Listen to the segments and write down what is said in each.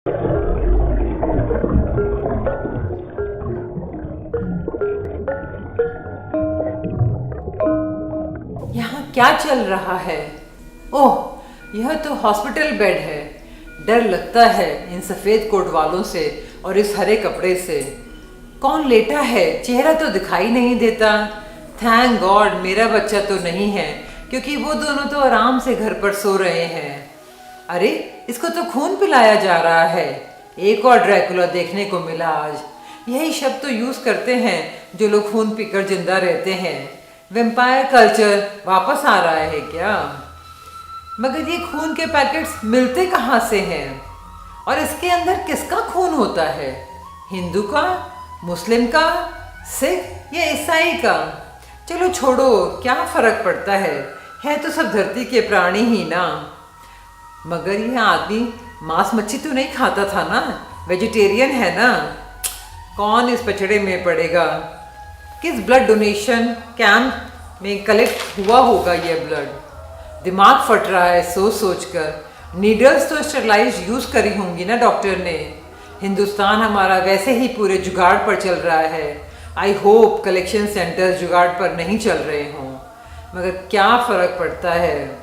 यहाँ क्या चल रहा है? ओह, यह तो हॉस्पिटल बेड है। डर लगता है इन सफ़ेद कोट वालों से और इस हरे कपड़े से। कौन लेटा है? चेहरा तो दिखाई नहीं देता। थैंक गॉड मेरा बच्चा तो नहीं है, क्योंकि वो दोनों तो आराम से घर पर सो रहे हैं। अरे, इसको तो खून पिलाया जा रहा है। एक और ड्रैकुला देखने को मिला आज। यही शब्द तो यूज़ करते हैं जो लोग खून पीकर जिंदा रहते हैं। वेम्पायर कल्चर वापस आ रहा है क्या? मगर ये खून के पैकेट्स मिलते कहाँ से हैं? और इसके अंदर किसका खून होता है? हिंदू का, मुस्लिम का, सिख या ईसाई का? चलो छोड़ो, क्या फर्क पड़ता है तो सब धरती के प्राणी ही ना। मगर यह आदमी मांस मच्छी तो नहीं खाता था ना? वेजिटेरियन है ना? कौन इस पचड़े में पड़ेगा? किस ब्लड डोनेशन कैंप में कलेक्ट हुआ होगा यह ब्लड? दिमाग फट रहा है सोच सोच कर। नीडल्स तो स्टेरलाइज यूज़ करी होंगी ना डॉक्टर ने। हिंदुस्तान हमारा वैसे ही पूरे जुगाड़ पर चल रहा है। आई होप कलेक्शन सेंटर्स जुगाड़ पर नहीं चल रहे हों। मगर क्या फ़र्क पड़ता है?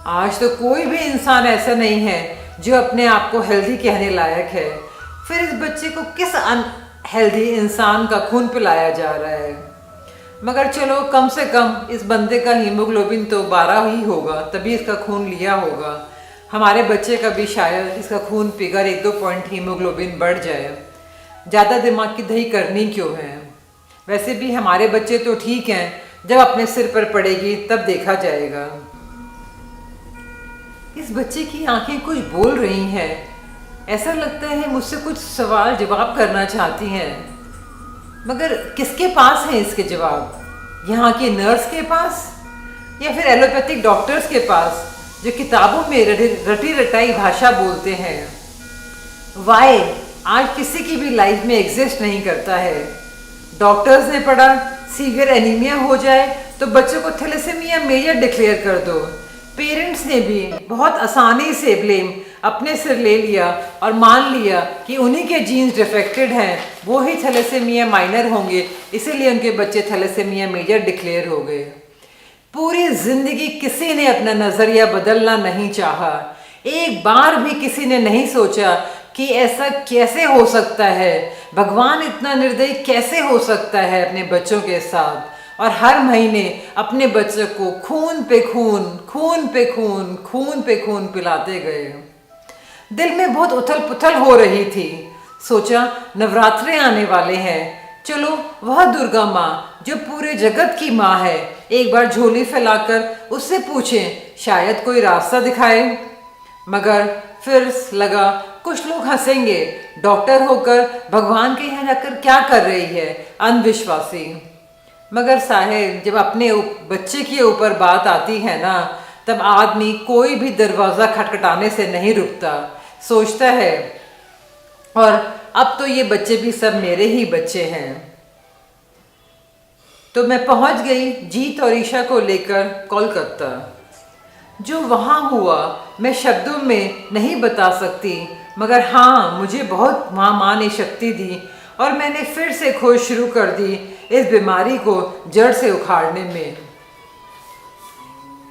आज तो कोई भी इंसान ऐसा नहीं है जो अपने आप को हेल्दी कहने लायक है। फिर इस बच्चे को किस अनहेल्दी इंसान का खून पिलाया जा रहा है? मगर चलो, कम से कम इस बंदे का हीमोग्लोबिन तो 12 ही होगा, तभी इसका खून लिया होगा। हमारे बच्चे का भी शायद इसका खून पीकर 1-2 पॉइंट हीमोग्लोबिन बढ़ जाए। ज़्यादा दिमाग की दही करनी क्यों है? वैसे भी हमारे बच्चे तो ठीक हैं, जब अपने सिर पर पड़ेगी तब देखा जाएगा। इस बच्चे की आंखें कुछ बोल रही हैं। ऐसा लगता है मुझसे कुछ सवाल जवाब करना चाहती हैं। मगर किसके पास है इसके जवाब? यहाँ की नर्स के पास या फिर एलोपैथिक डॉक्टर्स के पास जो किताबों में रटी रटाई भाषा बोलते हैं? वाई आज किसी की भी लाइफ में एग्जिस्ट नहीं करता है। डॉक्टर्स ने पढ़ा सीवियर एनीमिया हो जाए तो बच्चों को थैलेसीमिया मेजर डिक्लेयर कर दो। पेरेंट्स ने भी बहुत आसानी से ब्लेम अपने सिर ले लिया और मान लिया कि उन्हीं के जीन्स डिफेक्टेड हैं, वो ही थैलेसीमिया माइनर होंगे, इसीलिए उनके बच्चे थैलेसीमिया मेजर डिक्लेयर हो गए। पूरी जिंदगी किसी ने अपना नज़रिया बदलना नहीं चाहा। एक बार भी किसी ने नहीं सोचा कि ऐसा कैसे हो सकता है, भगवान इतना निर्दयी कैसे हो सकता है अपने बच्चों के साथ। और हर महीने अपने बच्चों को खून पे खून, खून पे खून, खून पे खून पिलाते गए। दिल में बहुत उथल पुथल हो रही थी। सोचा नवरात्रे आने वाले हैं, चलो वह दुर्गा माँ जो पूरे जगत की माँ है, एक बार झोली फैलाकर उससे पूछें, शायद कोई रास्ता दिखाए। मगर फिर लगा कुछ लोग हंसेंगे, डॉक्टर होकर भगवान के यहाँ जाकर क्या कर रही है, अंधविश्वासी। मगर साहेब, जब अपने बच्चे के ऊपर बात आती है ना, तब आदमी कोई भी दरवाज़ा खटखटाने से नहीं रुकता। सोचता है और अब तो ये बच्चे भी सब मेरे ही बच्चे हैं। तो मैं पहुंच गई जीत और ईशा को लेकर कोलकाता। जो वहाँ हुआ मैं शब्दों में नहीं बता सकती, मगर हाँ, मुझे बहुत वहाँ माँ ने शक्ति दी और मैंने फिर से खोज शुरू कर दी इस बीमारी को जड़ से उखाड़ने में।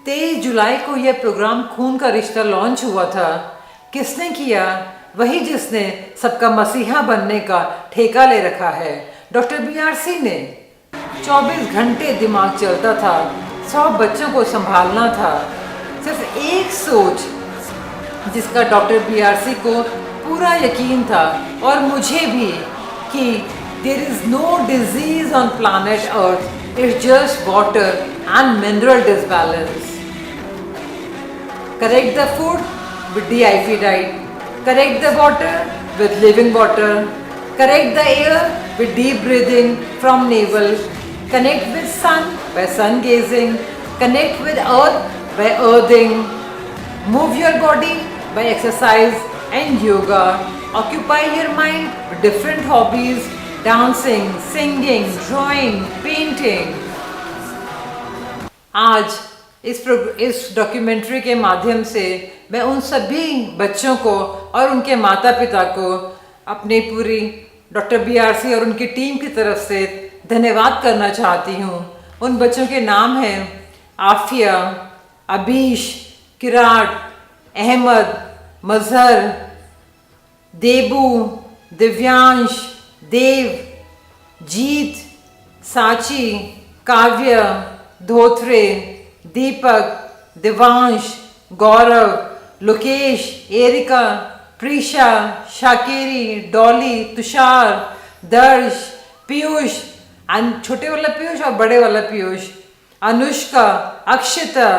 23 जुलाई को यह प्रोग्राम खून का रिश्ता लॉन्च हुआ था। किसने किया? वही जिसने सबका मसीहा बनने का ठेका ले रखा है, डॉक्टर BRC ने। 24 घंटे दिमाग चलता था, 100 बच्चों को संभालना था। सिर्फ एक सोच जिसका डॉक्टर BRC को पूरा यकीन था और मुझे भी, कि there is no disease on planet Earth, it's just water and mineral disbalance. Correct the food with DIP diet, correct the water with living water, correct the air with deep breathing from navel, connect with sun by sun gazing, connect with earth by earthing, move your body by exercise and yoga, occupy your mind with different hobbies, dancing, singing, drawing, painting. आज इस documentary के माध्यम से मैं उन सभी बच्चों को और उनके माता पिता को अपनी पूरी डॉक्टर BRC और उनकी टीम की तरफ से धन्यवाद करना चाहती हूँ। उन बच्चों के नाम हैं आफिया, अबीश, किराट, अहमद, मजहर, देबू, दिव्यांश, देव, जीत, साची, काव्य, धोत्रे, दीपक, दिवांश, गौरव, लोकेश, एरिका, प्रीशा, शाकेरी, डॉली, तुषार, दर्श, पीयूष, छोटे वाला पीयूष और बड़े वाला पीयूष, अनुष्का, अक्षिता,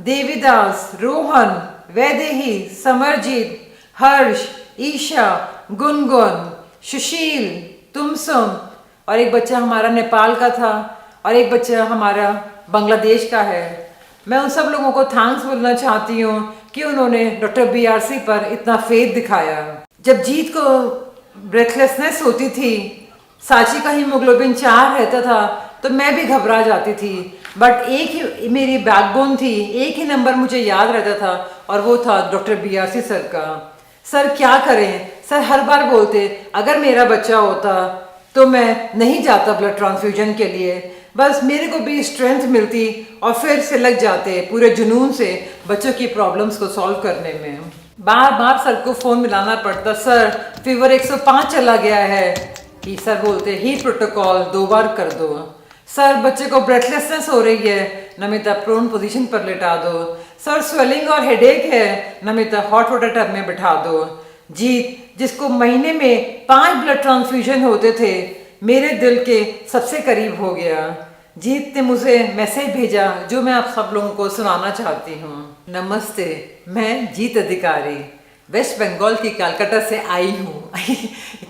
देवीदास, रोहन, वैदेही, समरजीत, हर्ष, ईशा, गुनगुन, सुशील, तुमसुम, और एक बच्चा हमारा नेपाल का था और एक बच्चा हमारा बांग्लादेश का है। मैं उन सब लोगों को थैंक्स बोलना चाहती हूँ कि उन्होंने डॉक्टर BRC पर इतना फेथ दिखाया। जब जीत को ब्रेथलेसनेस होती थी, साची का हीमोग्लोबिन 4 रहता था, तो मैं भी घबरा जाती थी, बट एक ही मेरी बैकबोन थी, एक ही नंबर मुझे याद रहता था और वो था डॉक्टर BRC सर का। सर क्या करें, सर हर बार बोलते अगर मेरा बच्चा होता तो मैं नहीं जाता ब्लड ट्रांसफ्यूजन के लिए, बस मेरे को भी स्ट्रेंथ मिलती और फिर से लग जाते पूरे जुनून से बच्चों की प्रॉब्लम्स को सॉल्व करने में। बार बार सर को फ़ोन मिलाना पड़ता, सर फीवर 105 चला गया है, कि सर बोलते हीट प्रोटोकॉल 2 बार कर दो, सर बच्चे को ब्रेथलेसनेस हो रही है, नमिता प्रोन पोजीशन पर लेटा दो, सर स्वेलिंग और हेडेक है, नमिता हॉट वाटर टब में बिठा दो। जीत जिसको महीने में 5 ब्लड ट्रांसफ्यूजन होते थे, मेरे दिल के सबसे करीब हो गया। जीत ने मुझे मैसेज भेजा जो मैं आप सब लोगों को सुनाना चाहती हूँ। नमस्ते, मैं जीत अधिकारी वेस्ट बंगाल की कलकत्ता से आई हूँ।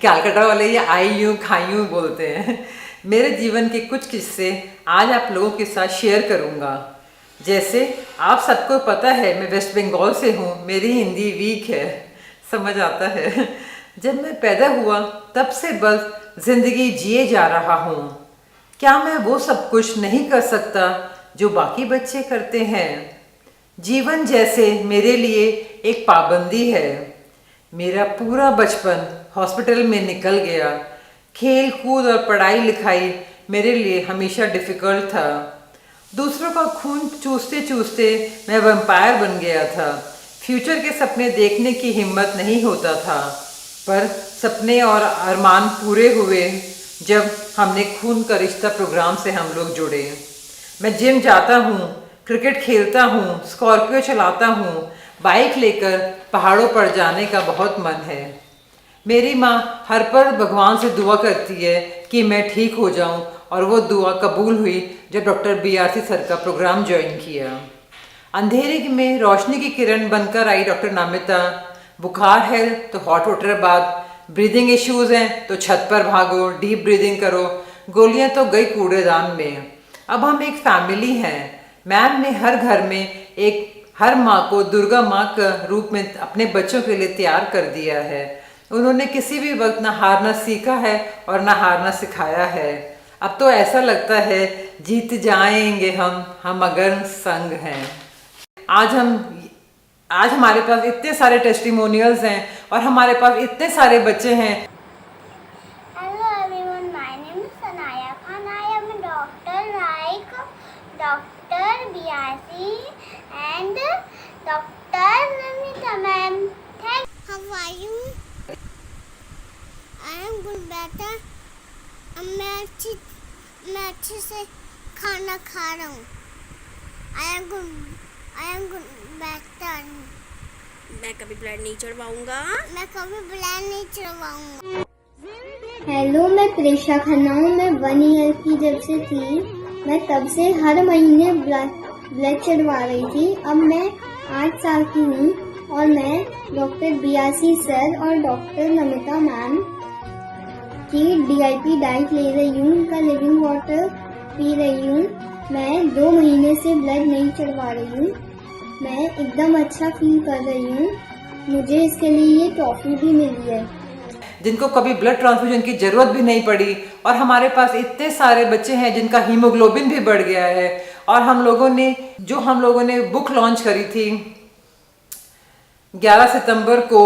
कलकत्ता वाले ये आई हूँ खाई हूँ बोलते हैं। मेरे जीवन के कुछ किस्से आज आप लोगों के साथ शेयर करूँगा। जैसे आप सबको पता है मैं वेस्ट बंगाल से हूँ, मेरी हिंदी वीक है, समझ आता है। जब मैं पैदा हुआ तब से बस जिंदगी जिए जा रहा हूँ। क्या मैं वो सब कुछ नहीं कर सकता जो बाकी बच्चे करते हैं? जीवन जैसे मेरे लिए एक पाबंदी है। मेरा पूरा बचपन हॉस्पिटल में निकल गया। खेल कूद और पढ़ाई लिखाई मेरे लिए हमेशा डिफ़िकल्ट था। दूसरों का खून चूसते चूसते मैं वैम्पायर बन गया था। फ्यूचर के सपने देखने की हिम्मत नहीं होता था, पर सपने और अरमान पूरे हुए जब हमने खून का रिश्ता प्रोग्राम से हम लोग जुड़े। मैं जिम जाता हूँ, क्रिकेट खेलता हूँ, स्कॉर्पियो चलाता हूँ, बाइक लेकर पहाड़ों पर जाने का बहुत मन है। मेरी माँ हर पल भगवान से दुआ करती है कि मैं ठीक हो जाऊँ, और वो दुआ कबूल हुई जब डॉक्टर BRC सर का प्रोग्राम ज्वाइन किया। अंधेरे में रोशनी की किरण बनकर आई डॉक्टर नमिता। बुखार है तो hot water bath, breathing issues हैं तो छत पर भागो, डीप ब्रीदिंग करो, गोलियां तो गई कूड़ेदान में। अब हम एक फैमिली हैं। मैम ने हर घर में हर माँ को दुर्गा माँ का रूप में अपने बच्चों के लिए तैयार कर दिया है। उन्होंने किसी भी वक्त ना हारना सीखा है और ना हारना सिखाया है। अब तो ऐसा लगता है जीत जाएंगे हम अगर संग हैं। आज हमारे पास इतने सारे टेस्टिमोनियल्स हैं और हमारे पास इतने सारे बच्चे हैं। Hello everyone, my name is Sanaya Khan. I am a doctor like Dr. BRC and Dr. Namita ma'am. Thanks. How are you? I am good better. मैं अच्छे से खाना खा रहा हूँ। I am good better. मैं कभी ब्लड नहीं चढ़वाऊंगा। मैं कभी ब्लड नहीं चढ़वाऊंगा। हेलो, मैं प्रेशा खन्ना हूँ। मैं 1 ईयर की जब से थी, मैं तब से हर महीने ब्लड चढ़वा रही थी। अब मैं 8 साल की हूँ और मैं डॉक्टर BRC सर और डॉक्टर नमिता मैम की DIP डाइट ले रही हूँ, उनका लिविंग वाटर पी रही हूँ। मैं 2 महीने से ब्लड नहीं चढ़वा रही हूँ। मैं एकदम अच्छा फील कर रही हूँ। मुझे इसके लिए ये ट्रॉफी भी मिली है। जिनको कभी ब्लड ट्रांसफ्यूजन की जरूरत भी नहीं पड़ी, और हमारे पास इतने सारे बच्चे हैं जिनका हीमोग्लोबिन भी बढ़ गया है और हम लोगों ने बुक लॉन्च करी थी 11 सितंबर को,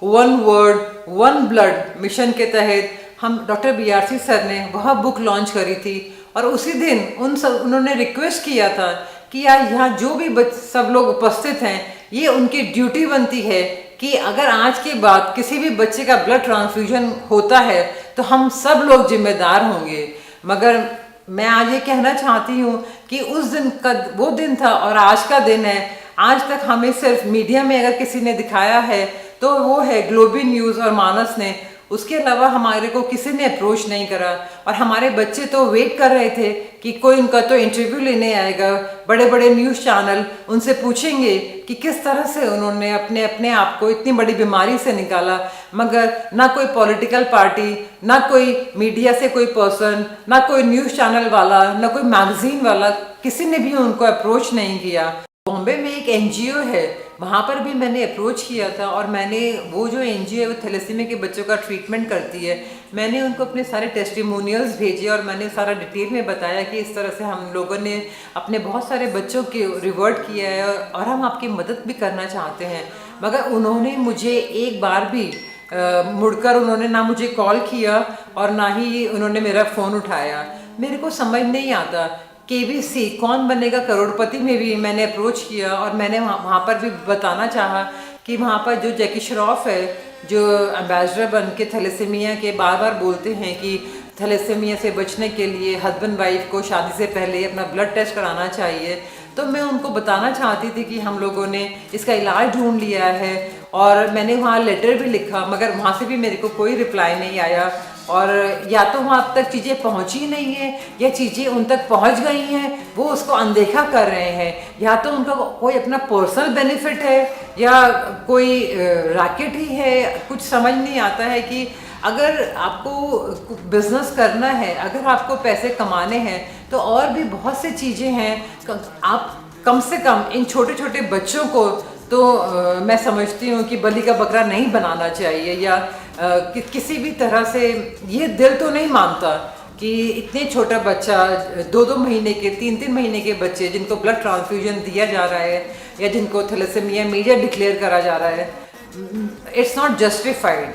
one word one blood mission के तहत हम डॉक्टर बीआरसी सर ने वह बुक लॉन्च करी थी। और उसी दिन उन्होंने रिक्वेस्ट किया था कि यार यहाँ जो भी सब लोग उपस्थित हैं, ये उनकी ड्यूटी बनती है कि अगर आज के बाद किसी भी बच्चे का ब्लड ट्रांसफ्यूजन होता है तो हम सब लोग जिम्मेदार होंगे। मगर मैं आज ये कहना चाहती हूँ कि उस दिन का वो दिन था और आज का दिन है। आज तक हमें सिर्फ मीडिया में अगर किसी ने दिखाया है तो वो है ग्लोबी न्यूज़ और मानस ने, उसके अलावा हमारे को किसी ने अप्रोच नहीं करा। और हमारे बच्चे तो वेट कर रहे थे कि कोई उनका तो इंटरव्यू लेने आएगा, बड़े बड़े न्यूज़ चैनल उनसे पूछेंगे कि किस तरह से उन्होंने अपने आप को इतनी बड़ी बीमारी से निकाला। मगर ना कोई पॉलिटिकल पार्टी, ना कोई मीडिया से कोई पर्सन, ना कोई न्यूज़ चैनल वाला, ना कोई मैगजीन वाला, किसी ने भी उनको अप्रोच नहीं किया। बॉम्बे में एक एनजीओ है, वहाँ पर भी मैंने अप्रोच किया था और मैंने वो जो एनजीओ है वो थैलेसीमिया के बच्चों का ट्रीटमेंट करती है, मैंने उनको अपने सारे टेस्टिमोनियल्स भेजे और मैंने सारा डिटेल में बताया कि इस तरह से हम लोगों ने अपने बहुत सारे बच्चों के रिवर्ट किया है और हम आपकी मदद भी करना चाहते हैं। मगर उन्होंने मुझे एक बार भी मुड़कर उन्होंने ना मुझे कॉल किया और ना ही उन्होंने मेरा फ़ोन उठाया। मेरे को समझ नहीं आता। केबीसी कौन बनेगा करोड़पति में भी मैंने अप्रोच किया और मैंने वहाँ पर भी बताना चाहा कि वहाँ पर जो जैकी श्रॉफ है, जो एम्बेसडर बन के थैलेसीमिया के बार बार बोलते हैं कि थैलेसीमिया से बचने के लिए हस्बैंड वाइफ को शादी से पहले अपना ब्लड टेस्ट कराना चाहिए, तो मैं उनको बताना चाहती थी कि हम लोगों ने इसका इलाज ढूंढ लिया है और मैंने वहाँ लेटर भी लिखा, मगर वहाँ से भी मेरे को कोई रिप्लाई नहीं आया। और या तो वहाँ तक चीज़ें पहुँची नहीं है या चीज़ें उन तक पहुँच गई हैं, वो उसको अनदेखा कर रहे हैं, या तो उनका कोई अपना पर्सनल बेनिफिट है या कोई रैकेट ही है। कुछ समझ नहीं आता है कि अगर आपको बिजनेस करना है, अगर आपको पैसे कमाने हैं, तो और भी बहुत सी चीज़ें हैं। आप कम से कम इन छोटे छोटे बच्चों को तो मैं समझती हूँ कि बलि का बकरा नहीं बनाना चाहिए, या किसी भी तरह से ये दिल तो नहीं मानता कि इतने छोटा बच्चा, 2-2 महीने के, 3-3 महीने के बच्चे जिनको ब्लड ट्रांसफ्यूजन दिया जा रहा है या जिनको थैलेसीमिया मेजर डिक्लेयर करा जा रहा है, इट्स नॉट जस्टिफाइड।